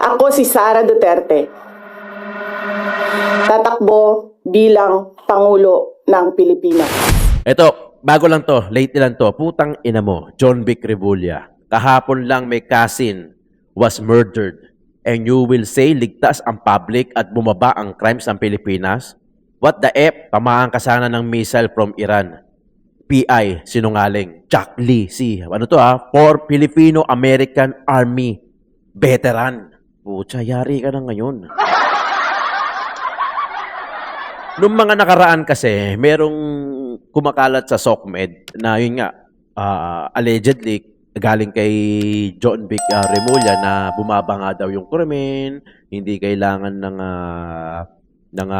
Ako si Sara Duterte. Tatakbo bilang Pangulo ng Pilipinas. Eto, bago lang to, late lang to. Putang ina mo, John Vic Rebulla. Kahapon lang may cousin was murdered. And you will say ligtas ang public at bumaba ang crimes ng Pilipinas? What the F? Tamaan ka sana ng missile from Iran. PI, sinungaling. Jack Lee, si, ano to ha? For Filipino-American Army veteran. Pucha, yari ka na ngayon. Noong mga nakaraan kasi, merong kumakalat sa SOCMED na yun nga, allegedly, galing kay John Vic Remulla na bumaba nga daw yung krimen, hindi kailangan ng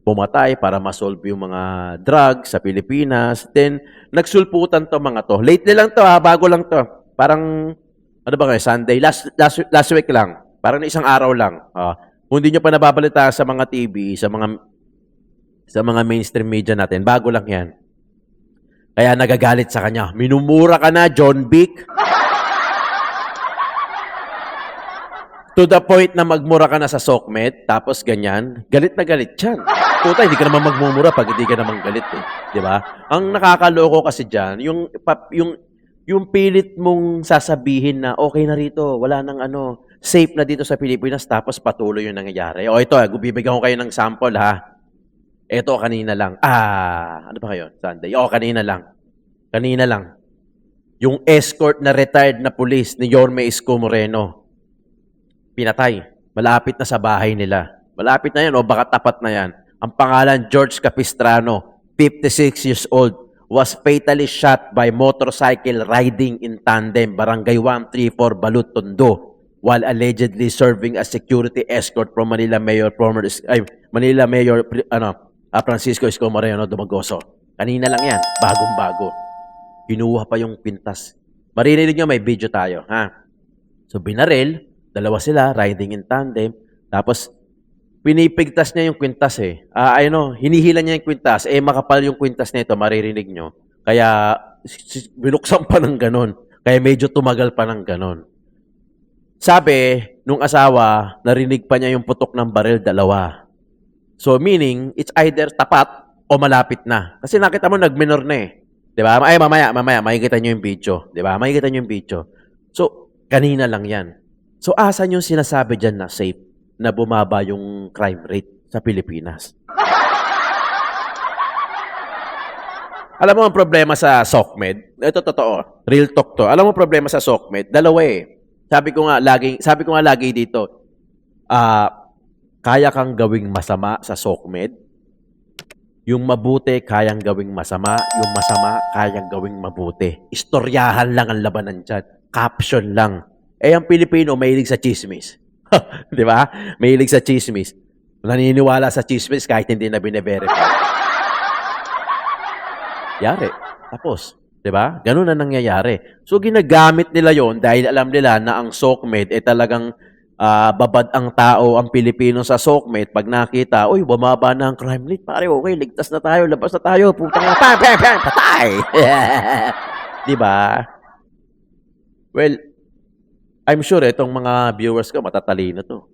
pumatay para masolve yung mga drugs sa Pilipinas. Then, nagsulputan to mga to. Lately lang to ha, bago lang to. Parang, ano ba kayo, Sunday? Last week lang. Parang isang araw lang. Kung hindi nyo pa nababalita sa mga TV, sa mga mainstream media natin, bago lang yan. Kaya nagagalit sa kanya. Minumura ka na, John Vic. To the point na magmura ka na sa SOCMED, tapos ganyan, galit na galit yan. Puta, hindi ka naman magmumura pag hindi ka naman galit eh. Di ba? Ang nakakaloko kasi dyan, yung pilit mong sasabihin na okay na rito, wala nang safe na dito sa Pilipinas, tapos patuloy yung nangyayari. O ito, bibigyan ko kayo ng sample ha. Ito, kanina lang. Ano ba kayo? Sunday. Kanina lang. Kanina lang. Yung escort na retired na police ni Yorme Isko Moreno, pinatay. Malapit na sa bahay nila. Malapit na yan o baka tapat na yan. Ang pangalan, George Capistrano, 56 years old, was fatally shot by motorcycle riding in tandem, Barangay 134, Balut, Tondo, while allegedly serving as security escort from Manila Mayor Francisco Isko Moreno Dumagoso. Kanina lang yan, bagong-bago. Kinuha pa yung kwintas. Maririnig nyo, may video tayo, ha? So, binaril, dalawa sila, riding in tandem, tapos, pinipigtas niya yung kwintas eh. Hinihila niya yung kwintas, makapal yung kwintas nito, maririnig nyo. Kaya, binuksan pa ng ganon. Kaya medyo tumagal pa ng ganon. Sabi, nung asawa, narinig pa niya yung putok ng baril, dalawa. So, meaning, it's either tapat o malapit na. Kasi nakita mo, nag-minor na eh. Diba? Mamaya, makikita nyo yung video. Diba? Makikita nyo yung video. So, kanina lang yan. So, asan yung sinasabi dyan na safe na bumaba yung crime rate sa Pilipinas? Alam mo ang problema sa SOCMED? Ito totoo. Real talk to. Alam mo ang problema sa SOCMED? Dalawa eh. Sabi ko nga lagi dito, kaya kang gawing masama sa SOCMED. Yung mabuti, kayang gawing masama. Yung masama, kayang gawing mabuti. Istoryahan lang ang labanan dyan. Caption lang. Ang Pilipino, mahilig sa chismis. Di ba? Mahilig sa chismis. Naniniwala sa chismis kahit hindi na bine-verify. Yari. Tapos. Di ba? Ganun na nangyayari. So, ginagamit nila yon dahil alam nila na ang SOCMED ay talagang babad ang tao, ang Pilipino sa SOCMED. Pag nakita, uy, bumaba na ang crime rate. Pare, okay, ligtas na tayo, labas na tayo. Putang na, patay! Di ba? Well, I'm sure itong mga viewers ko, matatalino to.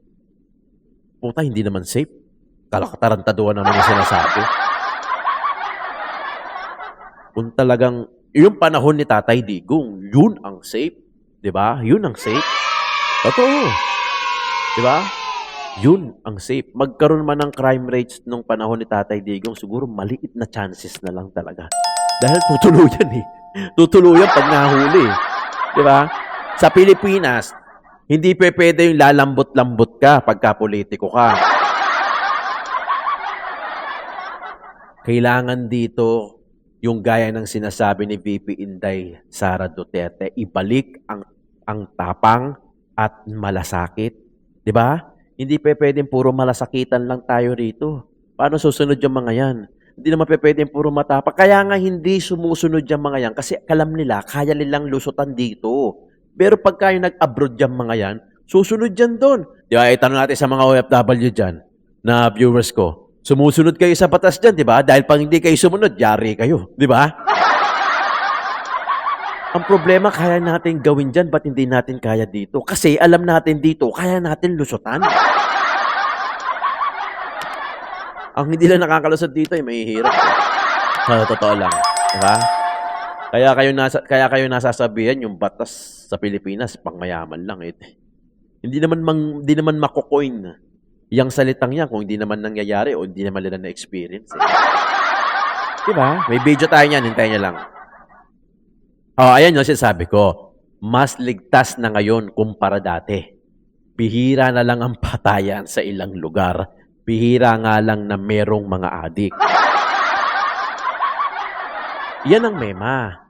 Puta, hindi naman safe. Kalakatarantaduan naman yung sinasabi. Kung talagang, yung panahon ni Tatay Digong, yun ang safe. Diba? Yun ang safe. Totoo. Diba? Yun ang safe. Magkaroon man ng crime rates nung panahon ni Tatay Digong, siguro maliit na chances na lang talaga. Dahil tutuluyan eh. Tutuluyan pag nahuli. Diba? Sa Pilipinas, hindi pwede yung lalambot-lambot ka pagka politiko ka. Kailangan dito yung gaya ng sinasabi ni VP Inday Sara Duterte, ibalik ang tapang at malasakit. 'Di ba? Hindi pwedeng puro malasakitan lang tayo rito. Paano susunod yung mga yan? Hindi naman pwedeng puro matapang. Kaya nga hindi sumusunod yung mga yan kasi alam nila, kaya nilang lusutan dito. Pero pagka yung nag-abroad yung mga yan, susunod yan doon. Di ba? Itanong natin sa mga OFW dyan na viewers ko. Sumusunod kayo sa batas dyan, di ba? Dahil pag hindi kayo sumunod, yari kayo. Di ba? Ang problema, kaya natin gawin dyan, ba't hindi natin kaya dito? Kasi alam natin dito, kaya natin lusutan. Ang hindi lang nakakalusot dito ay mahihirap. Totoo lang. Diba? Kaya kayo nasasabihan yung batas sa Pilipinas, pangmayaman lang. Hindi naman makukoin yung salitang yan kung hindi naman nangyayari o hindi naman nila na-experience. Diba? May video tayo niyan, hintayin niya lang. Ayan yung sinasabi ko. Mas ligtas na ngayon kumpara dati. Bihira na lang ang patayan sa ilang lugar. Bihira nga lang na merong mga adik. Yan ang mema.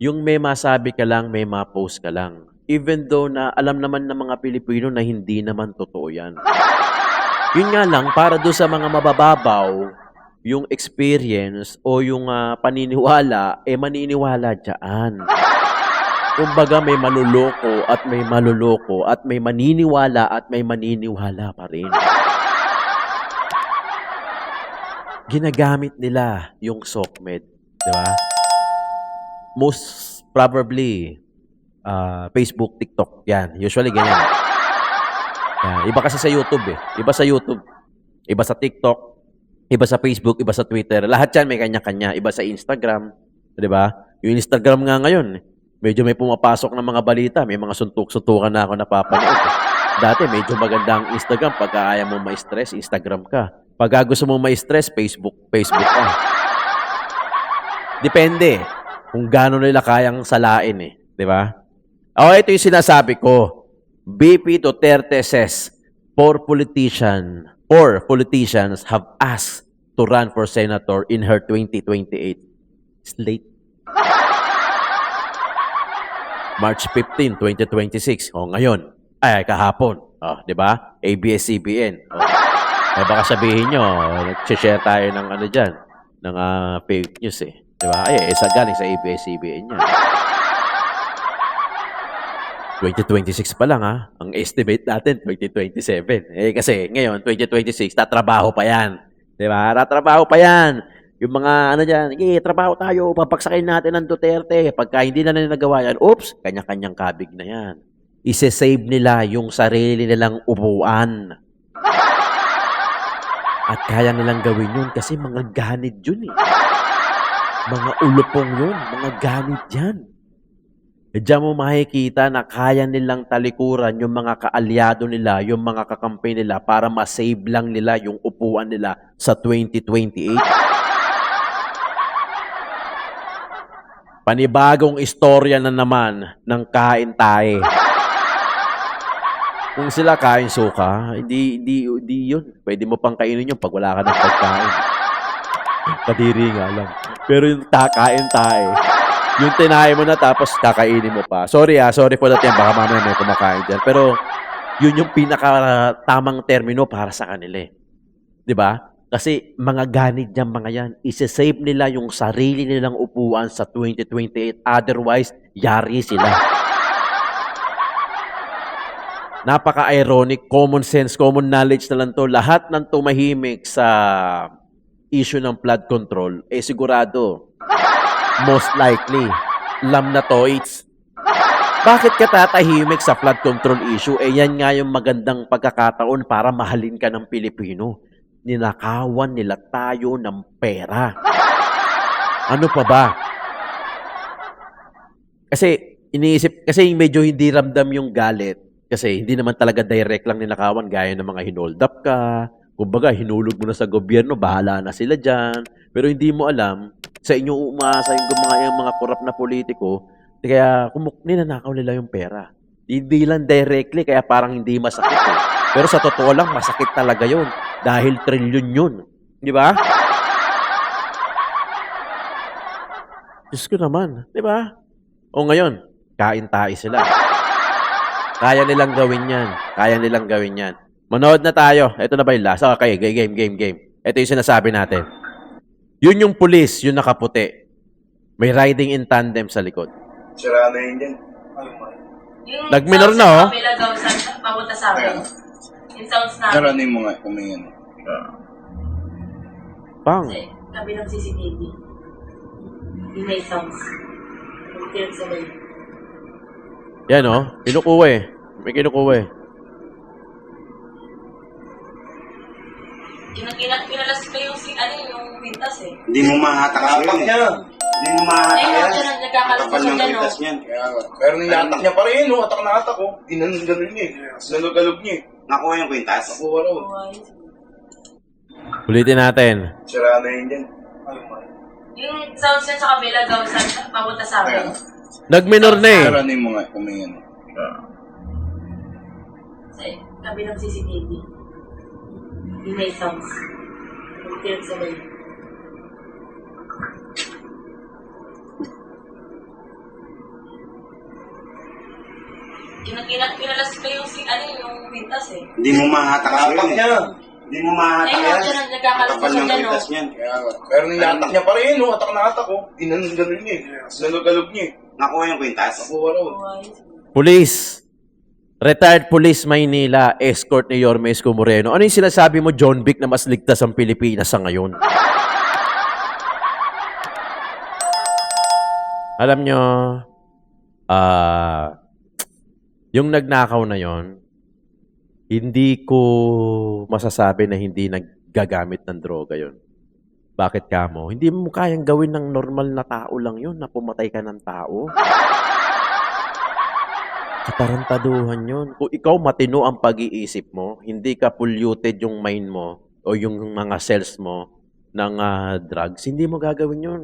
Yung mema sabi ka lang, mema post ka lang. Even though na alam naman ng mga Pilipino na hindi naman totoo yan. Yun nga lang, para doon sa mga mabababaw, yung experience o yung paniniwala, maniniwala dyan. Kumbaga may maluloko at may maluloko at may maniniwala at may maniniwala pa rin. Ginagamit nila yung SOCMED, di ba? Most probably, Facebook, TikTok, yan. Usually ganyan. Iba kasi sa YouTube eh. Iba sa YouTube. Iba sa TikTok. Iba sa Facebook, iba sa Twitter. Lahat yan may kanya-kanya. Iba sa Instagram. Di ba? Yung Instagram nga ngayon, medyo may pumapasok ng mga balita. May mga suntuk-suntukan na ako napapanood. Dati, medyo maganda ang Instagram. Pagka ayaw mo ma-stress, Instagram ka. Pagka gusto mo ma-stress, Facebook ka. Depende kung gaano nila kayang salain eh. Di ba? Ito yung sinasabi ko. BP Duterte says, four politicians have asked to run for senator in her 2028 slate. March 15, 2026. Ngayon. Kahapon. Di ba? ABS-CBN. Baka sabihin nyo, nag-share tayo ng dyan, ng fake news eh. Di ba? Galing sa ABS-CBN yan. 2026 pa lang Ang estimate natin, 2027. Kasi ngayon, 2026, tatrabaho pa yan. Diba? Tatrabaho pa yan. Yung mga dyan, trabaho tayo, papaksakin natin ng Duterte. Pagka hindi na nila nagawa yan, oops, kanya-kanyang kabig na yan. Ise-save nila yung sarili nilang upuan. At kaya nilang gawin yun kasi mga ganid yun eh. Mga ulupong yun, mga ganid yan. Diyan mo makikita na kaya nilang talikuran yung mga kaalyado nila, yung mga kakampi nila para ma-save lang nila yung upuan nila sa 2028. Panibagong istorya na naman ng kain tae. Kung sila kain suka, hindi yun. Pwede mo pang kainin yun pag wala ka ng pagkain. Kadiri nga lang. Pero yung kain tae, yung tinahe mo na tapos kakainin mo pa. Sorry for that yan. Baka mamaya may kumakain dyan. Pero yun yung pinaka-tamang termino para sa kanila eh. Diba? Kasi mga ganid yan mga yan. Isi-save nila yung sarili nilang upuan sa 2028. Otherwise, yari sila. Napaka-ironic, common sense, common knowledge na lang to. Lahat ng tumahimik sa issue ng flood control, sigurado, most likely, lamnatoids. Bakit ka tatahimik sa flood control issue? Yan nga yung magandang pagkakataon para mahalin ka ng Pilipino. Ninakawan nila tayo ng pera. Ano pa ba? Kasi medyo hindi ramdam yung galit. Kasi hindi naman talaga direct lang ninakawan gaya ng mga hinold up ka. Kumbaga, hinulog mo na sa gobyerno, bahala na sila dyan. Pero hindi mo alam, sa inyo umaasa yung mga korap na politiko, kaya ninanakaw nila yung pera. Hindi lang directly, kaya parang hindi masakit eh. Pero sa totoo lang, masakit talaga yun. Dahil trilyon yun. Di ba? Diyos ko naman. Di ba? O ngayon, kain tayo sila. Kaya nilang gawin yan. Kaya nilang gawin yan. Manood na tayo. Ito na ba yung last? Okay, game. Ito yung sinasabi natin. Yun yung pulis, yung nakaputi. May riding in tandem sa likod. Sira na yun yan. Nag-minor na, Papunta sa amin. Yung sounds namin. Saranin mo nga kung may yan. Pang. Kasi, tabi ng CCTV. Yung may sounds. Tiyan sabay. Yan oh, kinukuha eh. May kinukuha eh. Kinalas ko yung yung pintas eh. Hindi mo mahatak yun eh. Hindi mo mahatak Ayun, yan. dyan, nagkakalat Kapal siya ng dyan, pintas oh. niyan. Pero nilatak niya pa rin, no? Atak na atak, oh. Ginanon niya, eh. Nalog-alog niya, eh. Nakuha yung kwintas. Nakuha raw. Ulitin natin. Sira na yun dyan. Yung sounds niya sa kabila, gawin sa papunta sa akin. Nagminor na eh. Sira na yung mga kung may ano. Sa kabilang CCTV. Yung may sounds. Tiyan sabay. Kinalas ko yung yung pintas eh. Hindi mo mahatak yun eh. Hindi mo mahatak Ayun, yan. dyan, nagkakalat Kapal siya ng dyan, pintas oh. niyan. Pero nilatak niya pa rin, no? Atak na atak, oh. Ginanon niya, eh. Nalog-alog niya, eh. Nakuha yung kwintas. Nakuha raw. Police. Retired Police Maynila, escort ni Yorme Isko Moreno. Ano yung sinasabi mo, John Vic, na mas ligtas ang Pilipinas sa ngayon? Alam nyo, yung nagnakaw na yon, hindi ko masasabi na hindi naggagamit ng droga yon. Bakit ka mo? Hindi mo kayang gawin ng normal na tao lang yun, na pumatay ka ng tao. Katarantaduhan yun. Kung ikaw matino ang pag-iisip mo, hindi ka polluted yung mind mo o yung mga cells mo ng drugs, hindi mo gagawin yun.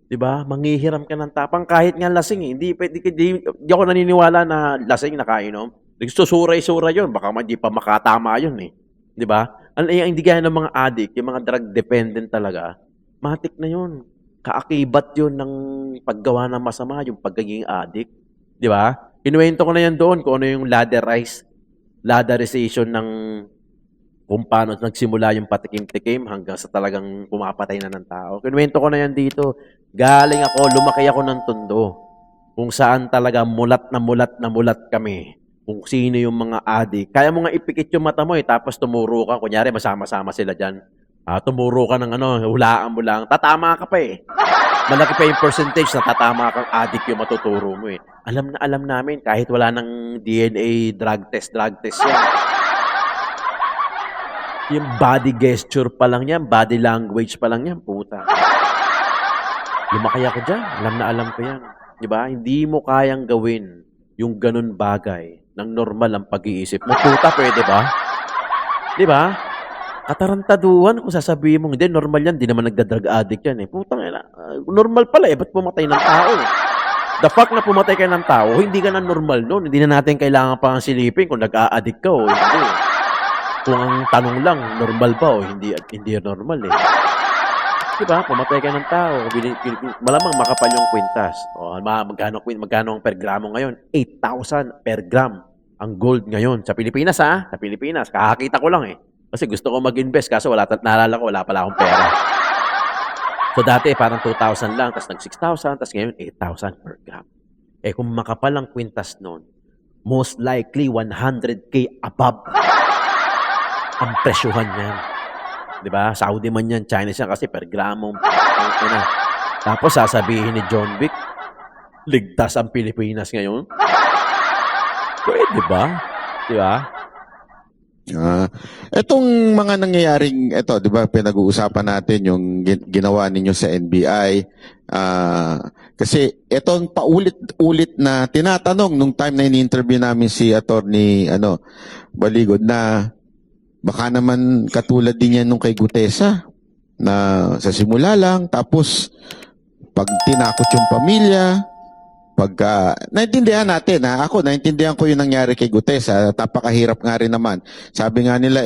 'Di ba? Manghihiram ka ng tapang kahit nga lasing eh. Hindi ako naniniwala na lasing nakainom. Nagsusuray-suray yun. Baka hindi pa makatama yun eh. 'Di ba? Hindi gaya ng mga addict, yung mga drug dependent talaga, matik na yun. Kaakibat yun ng paggawa ng masama, yung pagiging addict. 'Di ba? Kinuwento ko na yan doon kung ano yung ladderization ng kung paano nagsimula yung patikim-tikim hanggang sa talagang pumapatay na ng tao. Kinuwento ko na yan dito. Galing ako, lumaki ako ng Tondo. Kung saan talaga mulat na mulat kami. Kung sino yung mga adik. Kaya mo nga ipikit yung mata mo eh, tapos tumuro ka. Kunyari, masama-sama sila dyan. Tumuro ka ng hulaan mo lang. Tatama ka pa eh. Malaki pa yung percentage na tatama kang adik yung matuturo mo eh. Alam namin, kahit wala ng DNA, drug test yan. Yung body gesture pa lang yan, body language pa lang yan, puta. Lumaki ako dyan, alam ko yan. Diba? Hindi mo kayang gawin yung ganun bagay ng normal ang pag-iisip mo. Puta, pwede ba? Diba? Katarantaduhan kung sasabihin mo, hindi, normal yan, di naman nagda-drug addict yan eh. Putang ina, normal pala eh, ba't pumatay ng tao? The fact na pumatay ka ng tao, hindi ka na normal noon. Hindi na natin kailangan pang silipin kung nag-a-addict ka o hindi. Kung ang tanong lang, normal ba o hindi normal eh. Diba? Pumatay ka ng tao, malamang makapal yung kwintas. O, magkano ang per gramo ngayon? 8,000 per gram ang gold ngayon. Sa Pilipinas ha? Sa Pilipinas. Kakakita ko lang eh. Kasi gusto ko mag-invest kaso naalala ko, wala pala akong pera. So dati parang 2,000 lang, tapos nag-6,000, tapos ngayon 8,000 per gram. Eh kung makapal ang kwintas noon, most likely 100K above ang presyuhan niyan. Diba? Saudi man yan, Chinese yan kasi per gramo. Tapos sasabihin ni John Vic, ligtas ang Pilipinas ngayon. Pwede ba? Diba? Etong mga nangyayaring ito, 'di ba, pinag-uusapan natin yung ginawa ninyo sa NBI. Kasi etong paulit-ulit na tinatanong nung time na ini-interview namin si Attorney Baligod na baka naman katulad din yan nung kay Gutesa na sa simula lang tapos pag tinakot yung pamilya, naintindihan natin ako naintindihan ko yung nangyari kay Gutesa, napakahirap nga rin naman. Sabi nga nila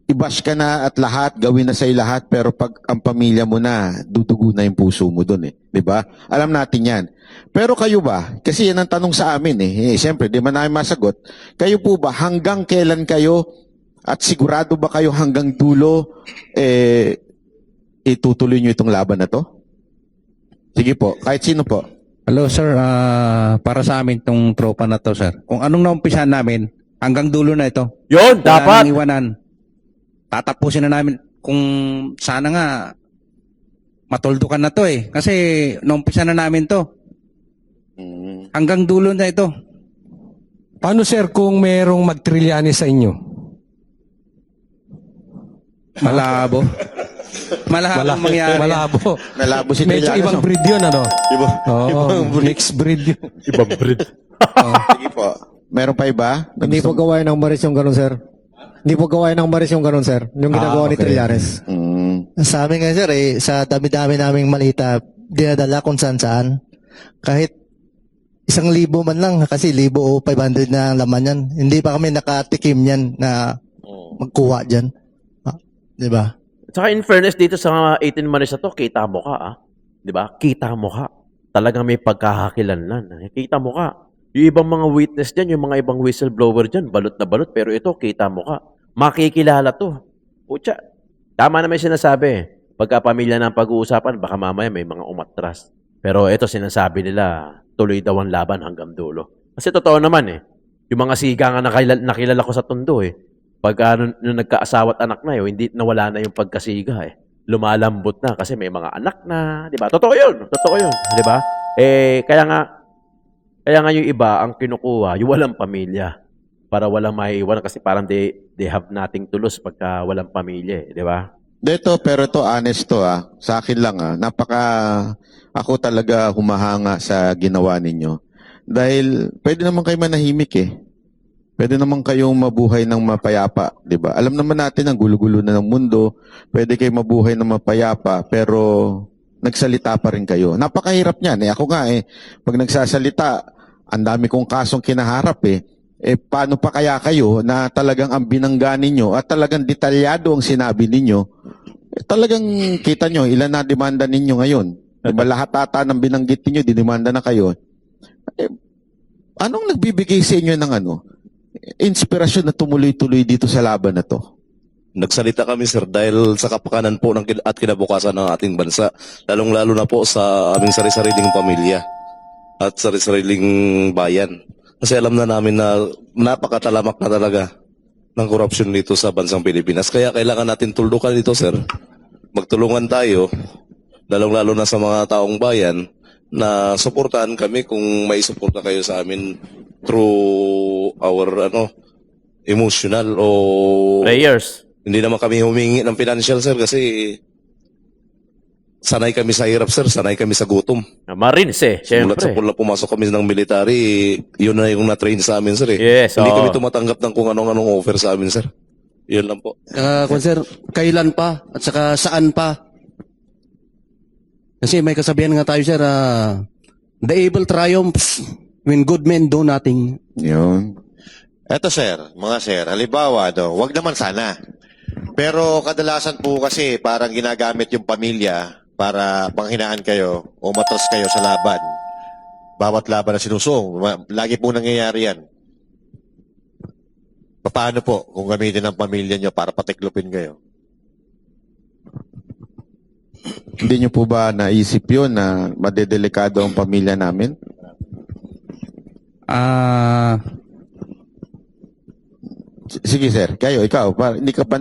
i-bash ka na at lahat, gawin na sa'yo lahat, pero pag ang pamilya mo na, dudugo na yung puso mo dun eh. 'Di ba? Alam natin yan. Pero kayo ba? Kasi yan ang tanong sa amin siyempre, di man namin masagot. Kayo po ba, hanggang kailan kayo at sigurado ba kayo hanggang dulo itutuloy nyo itong laban na to? Sige po, kahit sino po. Hello sir, para sa amin tong tropa na to sir. Kung anong naumpisahan namin, hanggang dulo na ito. Yun, Wala dapat. nang iwanan. Tatapusin na namin kung sana nga matuldukan na to Kasi naumpisa na namin to. Hanggang dulo na ito. Paano sir kung merong mag-Trillanes sa inyo? Malabo. Malabo mangyari. Malabo. Nalabo si Medyo Trillanes, ibang no? breed yun, ano? Iba, Oo, mixed breed yun. Ibang breed. Sige po. Meron pa iba? Hindi po gawain ng Maris yung ganun, sir. Hindi po gawain ng Maris yung ganun, sir. Yung ginagawa ni okay. Trillanes. Sa amin nga sir, sa dami-dami naming malita, dinadala kung saan-saan. Kahit 1,000 man lang, kasi 1,000 o 500 na ang laman yan. Hindi pa kami nakatikim yan na magkuha dyan. Di ba? Saka in fairness dito sa 18 manis na to, kita mo ka, ah. 'Di ba? Kita mo ka. Talagang may pagkakakilanlan. Kita mo ka. Yung ibang mga witness diyan, yung mga ibang whistleblower diyan, balot na balot, pero ito kita mo ka. Makikilala to. Pucha. Tama na may sinasabi. Pagka pamilya na ang pag-uusapan, baka mamaya may mga umatras. Pero ito sinasabi nila, tuloy daw ang laban hanggang dulo. Kasi totoo naman eh. Yung mga siga nga nakilala ko sa Tondo eh. Pagka nung nagkaasawa at anak na yun, hindi nawala na yung pagkasiga eh. Lumalambot na kasi may mga anak na, 'di ba? Totoo 'yun. Totoo 'yun, 'di ba? Kaya nga yung iba ang kinukuha, yung walang pamilya para walang maiiwan kasi parang they have nothing to lose pagka walang pamilya, 'di ba? Pero ito honest to sa akin lang ako talaga humahanga sa ginawa ninyo. Dahil pwede naman kayo manahimik eh. Pwede naman kayong mabuhay ng mapayapa, 'di ba? Alam naman natin ang gulo-gulo na ng mundo. Pwede kayo mabuhay ng mapayapa pero nagsalita pa rin kayo. Napakahirap niyan eh. Ako nga pag nagsasalita, ang dami kong kasong kinaharap eh. Paano pa kaya kayo na talagang ang binangga ninyo at talagang detalyado ang sinabi ninyo? Talagang kita nyo, ilan na demanda ninyo ngayon? Diba lahat ata ng binanggit ninyo, didemanda na kayo. Anong nagbibigay sa inyo ng inspirasyon na tumuloy-tuloy dito sa laban na to? Nagsalita kami sir dahil sa kapakanan po at kinabukasan ng ating bansa, lalong-lalo na po sa aming sari-sariling pamilya at sari-sariling bayan. Kasi alam na namin na napakatalamak na talaga ng korupsyon dito sa bansang Pilipinas. Kaya kailangan natin tuldukan dito sir. Magtulungan tayo, lalong-lalo na sa mga taong bayan, na suportahan kami kung may suporta kayo sa amin through our emotional o Prayers. hindi naman kami humingi ng financial sir kasi sanay kami sa hirap sir, sanay kami sa gutom. Marines eh, Mulat sa syempre. pula pumasok kami ng military, yun na yung na-train sa amin sir eh. Yes, Hindi oo. kami tumatanggap ng kung anong offer sa amin sir. Yun lang po. Sir, kailan pa at saka saan pa? Kasi may kasabihan nga tayo sir, the evil triumphs when good men do nothing. Yun. Eto sir, mga sir, halimbawa, wag naman sana. Pero kadalasan po kasi parang ginagamit yung pamilya para panghinaan kayo o matras kayo sa laban. Bawat laban na sinusong, lagi po nangyayari yan. Paano po kung gamitin ang pamilya nyo para patiklopin kayo? Hindi nyo po ba naisip yun na madedelikado ang pamilya namin? Sige sir, ikaw, hindi ka pa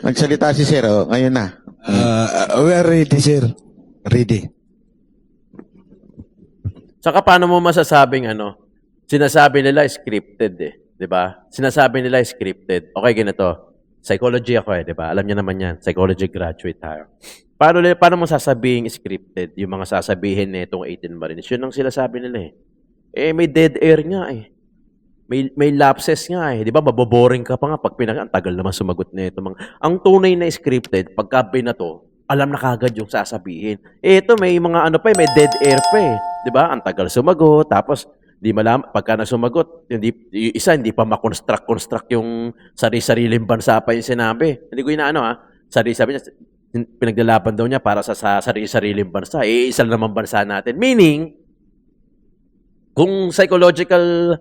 nagsalita si sir, ngayon na. We are ready sir. Ready. Saka paano mo masasabing sinasabi nila scripted eh, 'di ba? Sinasabi nila scripted. Okay, ganito. Psychology ako eh, 'di ba? Alam niyo naman 'yan, psychology graduate tayo. Paano mo sasabing scripted yung mga sasabihin nitong 18 Marines? Yun ang sila sabi nila eh. May dead air nga eh. May lapses nga eh. 'Di ba? Maboboring ka pa nga pag ang tagal naman sumagot nito mga. Ang tunay na scripted pagka binato, alam na kagad yung sasabihin. Ito may mga may dead air pa eh. 'Di ba? Ang tagal sumagot tapos di malaman pagka nagsumagot, yung isa hindi pa ma-construct yung sarili-sariling bansa pa yung sinabi. Hindi ko sarili-sabi niya pinaglalaban daw niya para sa sarili-sariling bansa. Isa lang naman bansa natin. Meaning kung psychological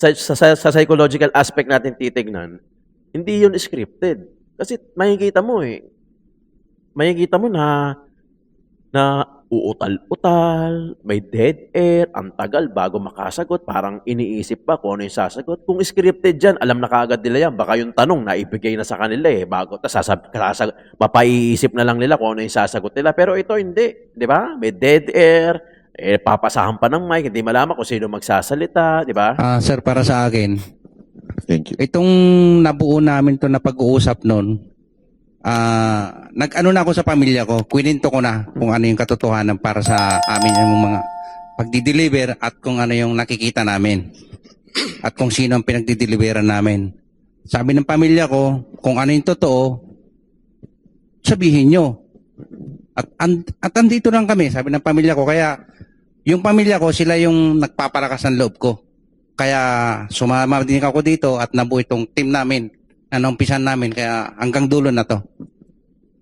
sa psychological aspect natin titignan, hindi yun scripted. Kasi makikita mo na uutal-utal, may dead air, ang tagal bago makasagot, parang iniisip pa kung ano yung sasagot. Kung scripted dyan, alam na kaagad nila yan. Baka yung tanong naibigay na sa kanila bago mapaiisip na lang nila kung ano yung sasagot nila. Pero ito hindi, di ba? May dead air, papasahan pa ng mic, hindi malaman kung sino magsasalita, di ba? Sir, para sa akin, Thank you. itong nabuo namin to na pag-uusap noon, nag-ano na ako sa pamilya ko, kwininto ko na kung ano yung katotohanan para sa amin yung mga pagdi-deliver at kung ano yung nakikita namin at kung sino ang pinagdi-deliveran namin. Sabi ng pamilya ko, kung ano yung totoo, sabihin nyo. At andito lang kami, sabi ng pamilya ko. Kaya yung pamilya ko, sila yung nagpapalakas ng loob ko. Kaya sumama din ako dito at nabuo itong team namin na naumpisan namin. Kaya hanggang dulo na to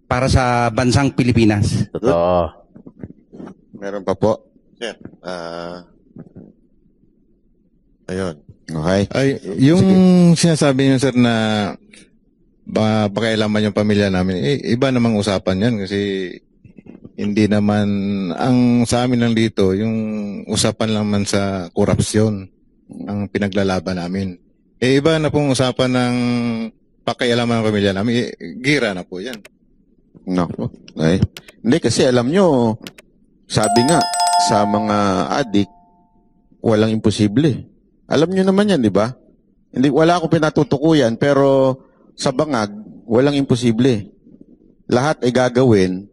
para sa bansang Pilipinas. Totoo. Meron pa po. Sir, ayun. Okay. Ay, yung sinasabi niyo sir na pakialaman yung pamilya namin, iba namang usapan yan kasi hindi naman, ang sa amin lang dito, yung usapan lang man sa korupsyon ang pinaglalaban namin. Iba na pong usapan ng pakialaman ng pamilya namin, gira na po yan. No. Okay. Hindi kasi alam nyo, sabi nga sa mga adik, walang imposible. Alam nyo naman yan, di ba? Hindi, wala akong pinatutukuyan, pero sa bangag, walang imposible. Lahat ay gagawin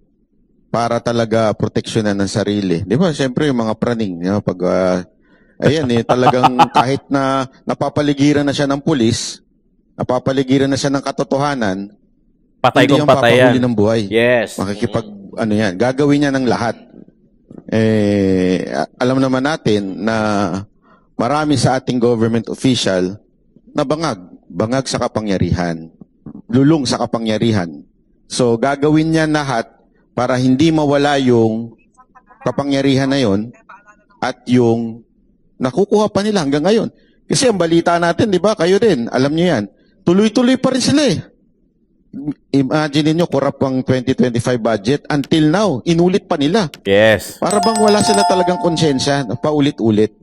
para talaga proteksyonan ng sarili. Di ba? Siyempre, yung mga praning, pag, ayan talagang kahit na napapaligiran na siya ng pulis, napapaligiran na siya ng katotohanan, Patay hindi kung yung patayan. papahuli ng buhay. Yes. Makikipag, gagawin niya ng lahat. Alam naman natin na marami sa ating government official na bangag sa kapangyarihan, lulong sa kapangyarihan. So, gagawin niya lahat para hindi mawala yung kapangyarihan na yon at yung nakukuha pa nila hanggang ngayon. Kasi ang balita natin, di ba, kayo din, alam niyo yan, tuloy-tuloy pa rin sila eh. Imagine niyo corrupt ang 2025 budget until now, inulit pa nila. Yes. Para bang wala sila talagang konsensya, paulit-ulit.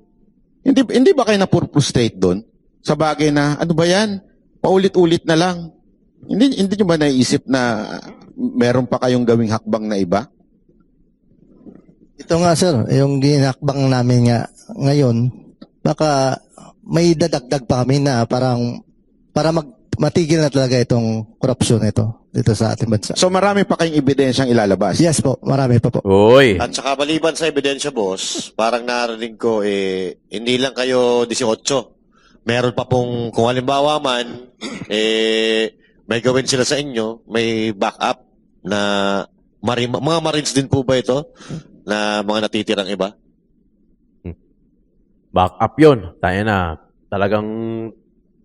Hindi ba kayo na-frustrate doon? Sa bagay na, ano ba yan? Paulit-ulit na lang. Hindi nyo ba naisip na meron pa kayong gawing hakbang na iba? Ito nga sir, yung ginakbang namin nga ngayon, baka may dadagdag pa kami na para matigil na talaga itong korupsyon ito dito sa ating bansa. So marami pa kayong ebidensyang ilalabas? Yes po, marami pa po. Uy. At saka maliban sa ebidensya, boss, parang narinig ko, hindi lang kayo 18. Meron pa pong, kung halimbawa man, may gawin sila sa inyo, may backup na mga Marines din po ba ito? Na mga natitirang iba? Back up yun. Tayo na. Talagang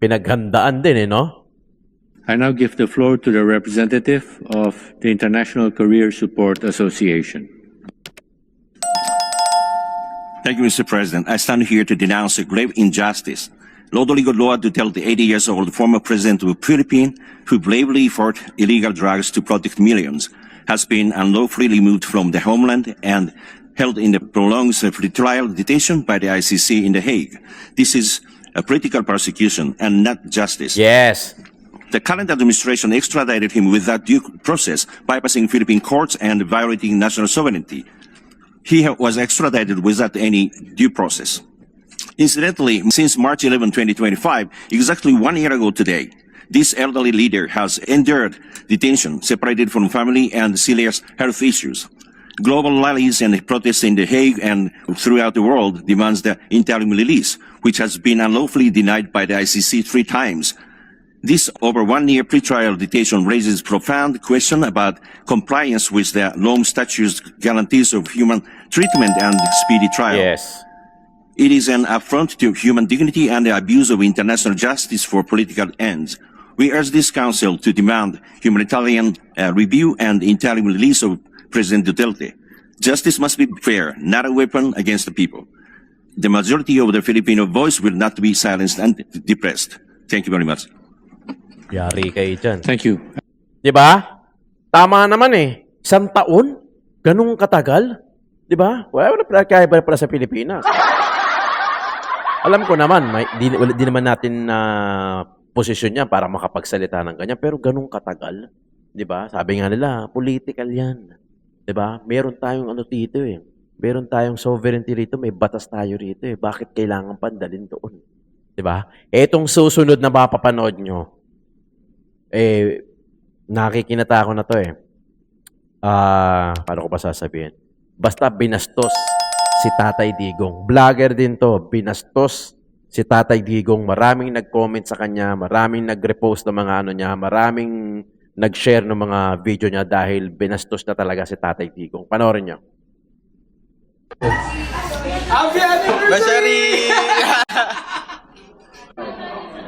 pinaghandaan din no? I now give the floor to the representative of the International Career Support Association. Thank you, Mr. President. I stand here to denounce a grave injustice. Lodoligo Loa Duterte, 80 years old, former president of the Philippines, who bravely fought illegal drugs to protect millions, has been unlawfully removed from the homeland and held in a prolonged pretrial detention by the ICC in The Hague. This is a political persecution and not justice. Yes. The current administration extradited him without due process, bypassing Philippine courts and violating national sovereignty. He was extradited without any due process. Incidentally, since March 11, 2025, exactly 1 year ago today, this elderly leader has endured detention, separated from family and serious health issues. Global rallies and protests in The Hague and throughout the world demands the interim release, which has been unlawfully denied by the ICC 3 times. This over 1 year pretrial detention raises profound question about compliance with the Rome Statute's guarantees of human treatment and speedy trial. Yes. It is an affront to human dignity and the abuse of international justice for political ends. We urge this Council to demand humanitarian review and interim release of President Duterte. Justice must be fair, not a weapon against the people. The majority of the Filipino voice will not be silenced and depressed. Thank you very much. Yari kayo dyan. Thank you. Diba? Tama naman eh. 1 taon? Ganong katagal? Diba? Wala pinakaiba para sa Pilipinas. Alam ko naman, di naman natin na posisyon niya para makapagsalita ng ganyan, pero ganong katagal. Diba? Sabi nga nila, political yan. Diba? Meron tayong dito eh. Meron tayong sovereignty rito, may batas tayo rito eh. Bakit kailangan pandalin doon? 'Di ba? Etong susunod na mapapanood nyo, nakikinata ko na to eh. Paano ko pa sasabihin? Basta binastos si Tatay Digong. Vlogger din to, binastos si Tatay Digong. Maraming nag-comment sa kanya, maraming nag-repost ng mga ano niya, maraming nag-share ng mga video niya dahil binastos na talaga si Tatay Digong. Panoorin niyo. Happy anniversary!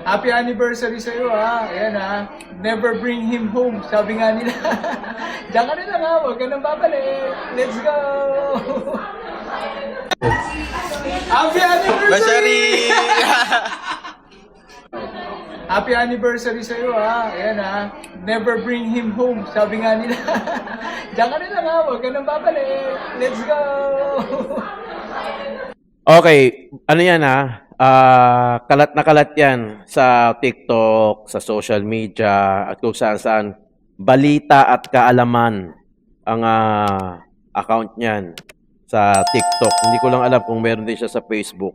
Happy anniversary sa'yo ha. Ayan ha. Never bring him home. Sabi nga nila. Diyan ka na lang ha. Huwag ka nang babalik. Let's go! Happy anniversary! Happy anniversary sa'yo ha. Ayan ha. Never bring him home. Sabi nga nila. Diyan ka na lang ha. Huwag ka nang babalik. Let's go! Okay, ano yan kalat na kalat yan sa TikTok, sa social media, at kung saan-saan. Balita at kaalaman ang account niyan sa TikTok. Hindi ko lang alam kung meron din siya sa Facebook.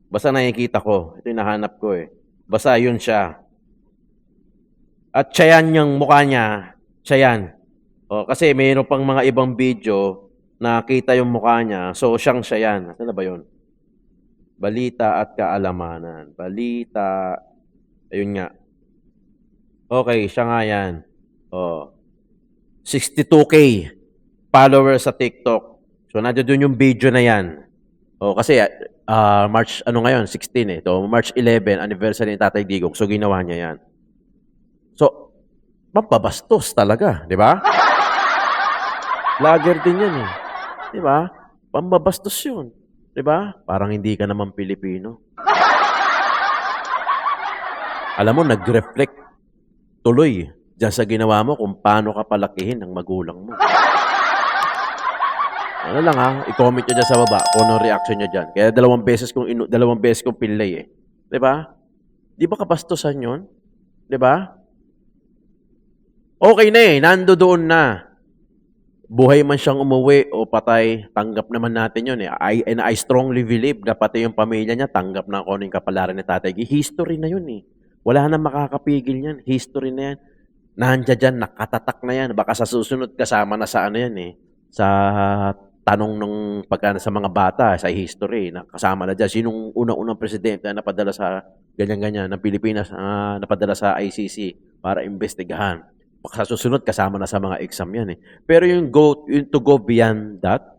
Basta nakikita ko. Ito yung nahanap ko eh. Basta yun siya. At siya yan yung mukha niya. Siya yan. O, kasi mayroon pang mga ibang video na kita yung mukha niya. So, siya yan. Ano na ba yun? Balita at kaalamanan. Balita. Ayun nga. Okay, siya nga yan. Oh. 62K followers sa TikTok. So, nandoon yung video na yan. Oh, kasi March, ano ngayon? 16 eh. So, March 11, anniversary ni Tatay Digong. So, ginawa niya yan. So, mapabastos talaga. Di ba? Vlogger din yan eh. Di ba? Pambabastos yun. Diba? Parang hindi ka naman Pilipino. Alam mo, nag-reflect tuloy dyan sa ginawa mo kung paano ka palakihin ng magulang mo. Ano lang i-comment nyo dyan sa baba kung anong reaction nyo dyan. Kaya dalawang beses kong pinlay eh. Diba? Di ba kapastosan yun? Diba? Okay na eh, nando doon na. Buhay man siyang umuwi o patay, tanggap naman natin yun eh. I strongly believe na pati yung pamilya niya tanggap na kung ano yung kapalaran ni Tatay. History na yun eh. Wala nang makakapigil yan. History na yan. Nandiyan dyan, nakatatak na yan. Baka sa susunod kasama na sa ano yan eh. Sa tanong ng pagkana sa mga bata, sa history, nakasama na dyan. Sinong unang-unang presidente na napadala sa ganyan-ganyan ng Pilipinas, napadala sa ICC para imbestigahan. Sa susunod, kasama na sa mga exam yan eh. Pero yung to go beyond that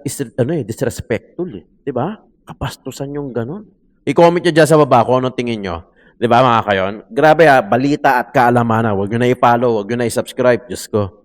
is disrespectful eh. Diba? Kapastusan yung ganun. I-comment nyo dyan sa baba kung anong tingin nyo. Diba mga kayon? Grabe balita at kaalaman na. Huwag nyo na i-follow, huwag nyo na i-subscribe. Diyos ko.